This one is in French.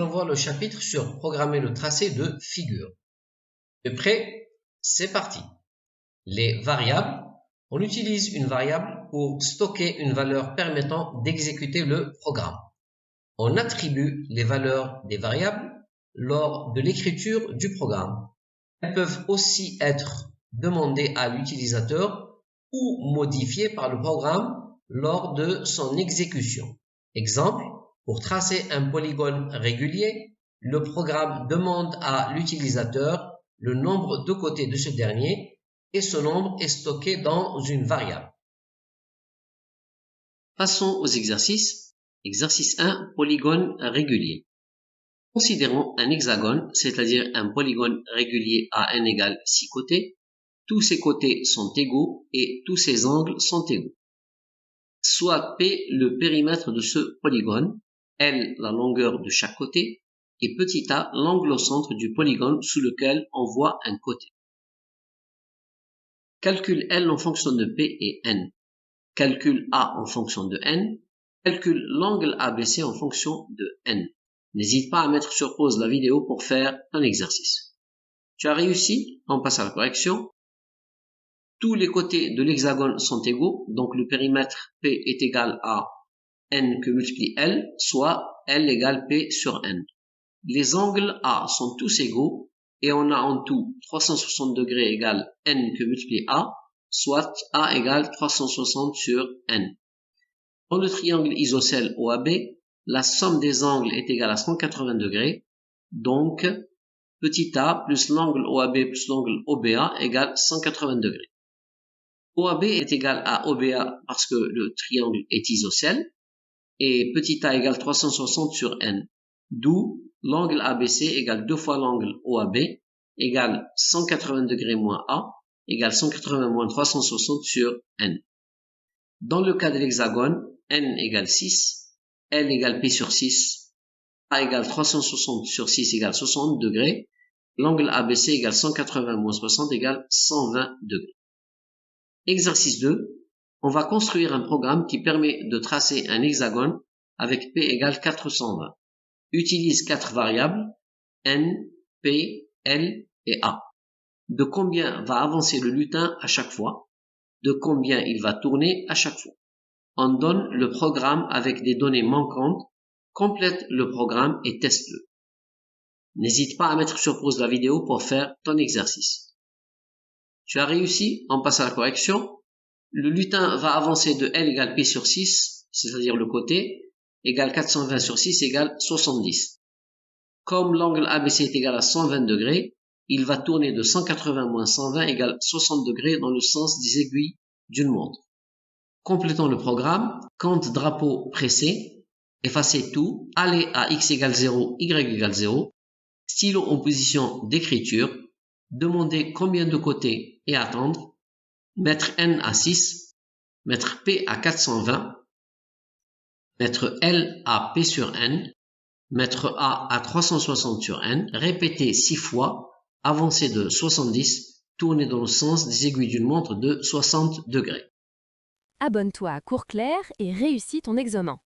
On voit le chapitre sur programmer le tracé de figures. De près, c'est parti. Les variables. On utilise une variable pour stocker une valeur permettant d'exécuter le programme. On attribue les valeurs des variables lors de l'écriture du programme. Elles peuvent aussi être demandées à l'utilisateur ou modifiées par le programme lors de son exécution. Exemple, pour tracer un polygone régulier, le programme demande à l'utilisateur le nombre de côtés de ce dernier et ce nombre est stocké dans une variable. Passons aux exercices. Exercice 1, polygone régulier. Considérons un hexagone, c'est-à-dire un polygone régulier à n égale 6 côtés. Tous ses côtés sont égaux et tous ses angles sont égaux. Soit P le périmètre de ce polygone, L la longueur de chaque côté, et petit a l'angle au centre du polygone sous lequel on voit un côté. Calcule L en fonction de P et N. Calcule A en fonction de N. Calcule l'angle ABC en fonction de N. N'hésite pas à mettre sur pause la vidéo pour faire un exercice. Tu as réussi, on passe à la correction. Tous les côtés de l'hexagone sont égaux, donc le périmètre P est égal à N que multiplie L, soit L égale P sur N. Les angles A sont tous égaux, et on a en tout 360 degrés égale N que multiplie A, soit A égale 360 sur N. Dans le triangle isocèle OAB, la somme des angles est égale à 180 degrés, donc petit a plus l'angle OAB plus l'angle OBA égale 180 degrés. OAB est égal à OBA parce que le triangle est isocèle, et petit a égale 360 sur N, d'où l'angle ABC égale 2 fois l'angle OAB égale 180 degrés moins A égale 180 moins 360 sur N. Dans le cas de l'hexagone, N égale 6, L égale P sur 6, A égale 360 sur 6 égale 60 degrés, l'angle ABC égale 180 moins 60 égale 120 degrés. Exercice 2, on va construire un programme qui permet de tracer un hexagone avec P égale 420. Utilise 4 variables, N, P, L et A. De combien va avancer le lutin à chaque fois? De combien il va tourner à chaque fois? On donne le programme avec des données manquantes, complète le programme et teste-le. N'hésite pas à mettre sur pause la vidéo pour faire ton exercice. Tu as réussi, on passe à la correction. Le lutin va avancer de L égale P sur 6, c'est-à-dire le côté, égale 420 sur 6 égale 70. Comme l'angle ABC est égal à 120 degrés, il va tourner de 180 moins 120 égale 60 degrés dans le sens des aiguilles d'une montre. Complétons le programme, compte drapeau pressé, effacez tout, aller à x égale 0, y égale 0, stylo en position d'écriture, demandez combien de côtés et attendre, mettre n à 6, mettre p à 420, mettre L à P sur N, mettre A à 360 sur N, répéter 6 fois, avancer de 70, tourner dans le sens des aiguilles d'une montre de 60 degrés. Abonne-toi à Cours Clair et réussis ton examen.